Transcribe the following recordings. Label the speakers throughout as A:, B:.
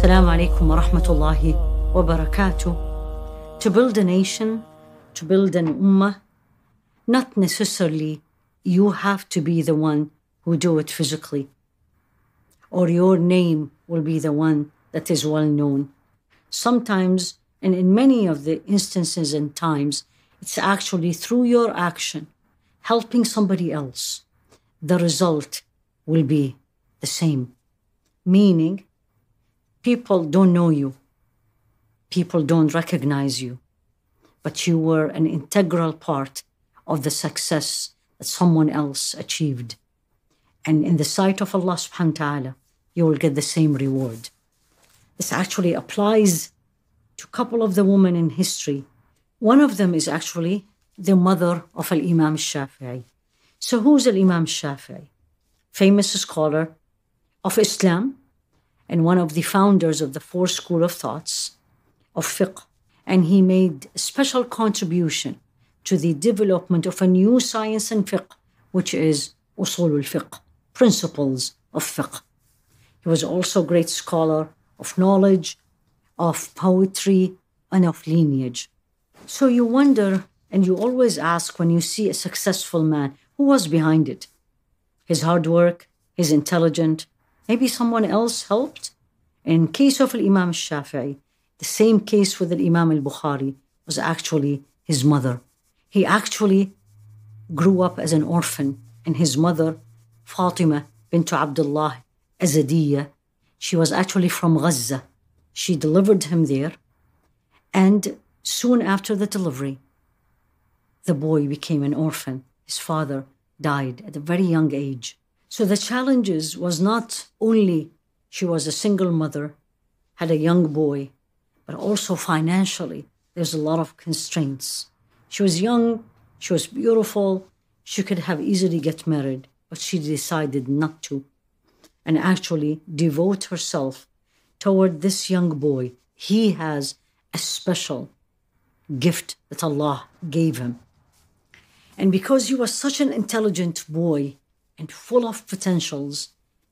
A: Assalamu alaikum wa rahmatullahi wa barakatuh. To build a nation, to build an ummah, not necessarily you have to be the one who do it physically, or your name will be the one that is well known. Sometimes, and in many of the instances and times, it's actually through your action, helping somebody else, the result will be the same. Meaning, people don't know you. People don't recognize you. But you were an integral part of the success that someone else achieved. And in the sight of Allah subhanahu wa ta'ala, you will get the same reward. This actually applies to a couple of the women in history. One of them is actually the mother of Imam Syafi'i. So who's Imam Syafi'i? Famous scholar of Islam and one of the founders of the fourth school of thoughts of fiqh. And he made a special contribution to the development of a new science in fiqh, which is usul al-fiqh, principles of fiqh. He was also a great scholar of knowledge, of poetry, and of lineage. So you wonder, and you always ask when you see a successful man, who was behind it? His hard work, his intelligence, maybe someone else helped? In case of Imam Syafi'i, the same case with Imam al-Bukhari was actually his mother. He actually grew up as an orphan, and his mother, Fatima bint Abdullah Azadiyya, she was actually from Gaza. She delivered him there, and soon after the delivery, the boy became an orphan. His father died at a very young age. So the challenges was not only she was a single mother, had a young boy, but also financially, there's a lot of constraints. She was young, she was beautiful, she could have easily get married, but she decided not to, and actually devote herself toward this young boy. He has a special gift that Allah gave him. And because he was such an intelligent boy and full of potentials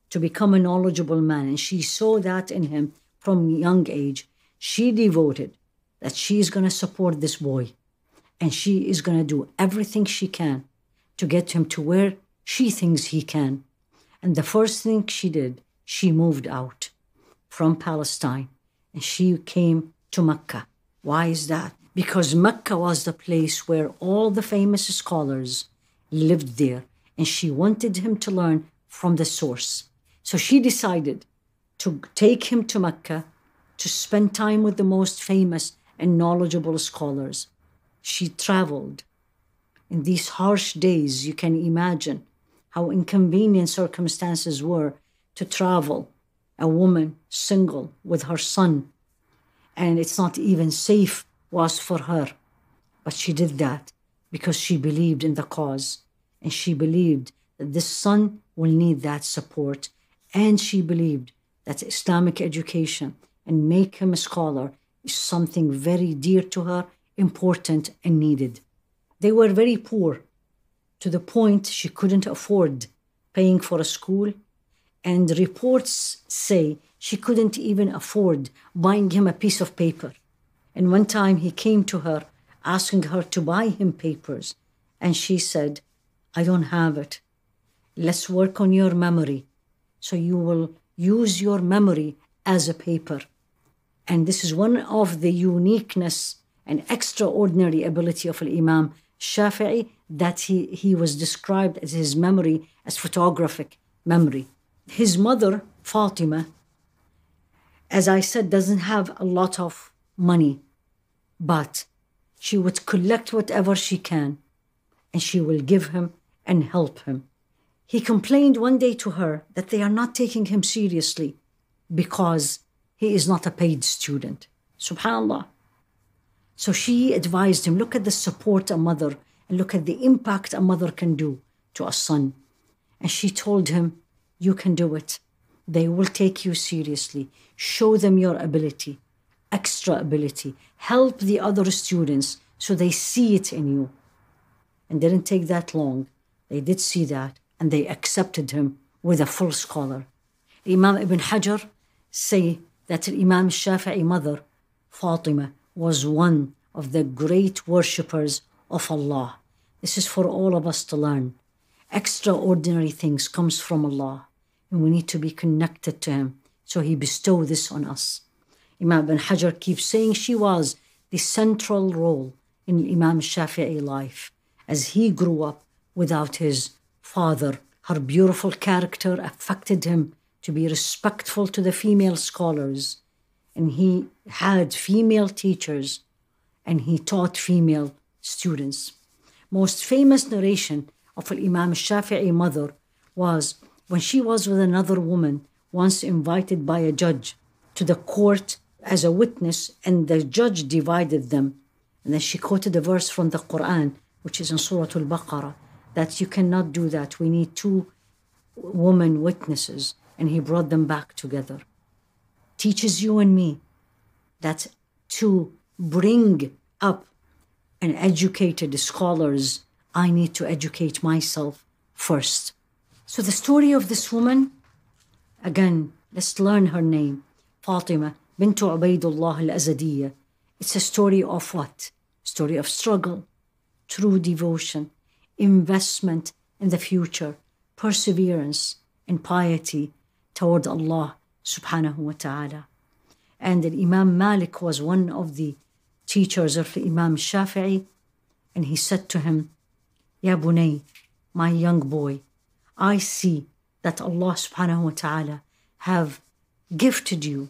A: to become a knowledgeable man, and she saw that in him from a young age, she devoted that she is going to support this boy, and she is going to do everything she can to get him to where she thinks he can. And the first thing she did, she moved out from Palestine, and she came to Mecca. Why is that? Because Mecca was the place where all the famous scholars lived there, and she wanted him to learn from the source. So she decided to take him to Mecca to spend time with the most famous and knowledgeable scholars. She traveled. In these harsh days, you can imagine how inconvenient circumstances were to travel, a woman single with her son, and it's not even safe was for her. But she did that because she believed in the cause, and she believed that this son will need that support, and she believed that Islamic education and make him a scholar is something very dear to her, important and needed. They were very poor, to the point she couldn't afford paying for a school, and reports say she couldn't even afford buying him a piece of paper. And one time he came to her asking her to buy him papers, and she said, I don't have it. Let's work on your memory, so you will use your memory as a paper. And this is one of the uniqueness and extraordinary ability of Imam Syafi'i, that he was described as his memory as photographic memory. His mother, Fatima, as I said, doesn't have a lot of money, but she would collect whatever she can, and she will give him and help him. He complained one day to her that they are not taking him seriously because he is not a paid student. Subhanallah. So she advised him, look at the support a mother, and look at the impact a mother can do to a son. And she told him, you can do it. They will take you seriously. Show them your ability, extra ability. Help the other students so they see it in you. And didn't take that long. They did see that, and they accepted him with a full scholar. Imam Ibn Hajar say that Imam Syafi'i mother, Fatima, was one of the great worshippers of Allah. This is for all of us to learn. Extraordinary things comes from Allah, and we need to be connected to Him. So He bestowed this on us. Imam ibn Hajar keeps saying she was the central role in Imam Shafi'i's life as he grew up without his father. Her beautiful character affected him to be respectful to the female scholars, and he had female teachers, and he taught female students. Most famous narration of Imam Shafi'i's mother was when she was with another woman, once invited by a judge to the court as a witness, and the judge divided them. And then she quoted a verse from the Quran, which is in Surah Al-Baqarah, that you cannot do that. We need 2 women witnesses. And he brought them back together. Teaches you and me that to bring up an educated scholars, I need to educate myself first. So the story of this woman, again, let's learn her name. Fatima bintu Ubaydullah al-Azadiyya. It's a story of what? Story of struggle, true devotion, investment in the future, perseverance, and piety toward Allah subhanahu wa ta'ala. And Imam Malik was one of the teachers of Imam Shafi'i, and he said to him, Ya bunay, my young boy, I see that Allah subhanahu wa ta'ala have gifted you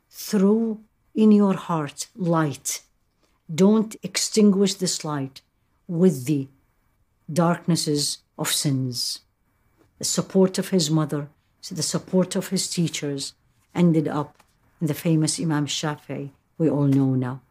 A: through in your heart light. Don't extinguish this light with the darknesses of sins. The support of his mother, so the support of his teachers ended up in the famous Imam Shafi'i we all know now.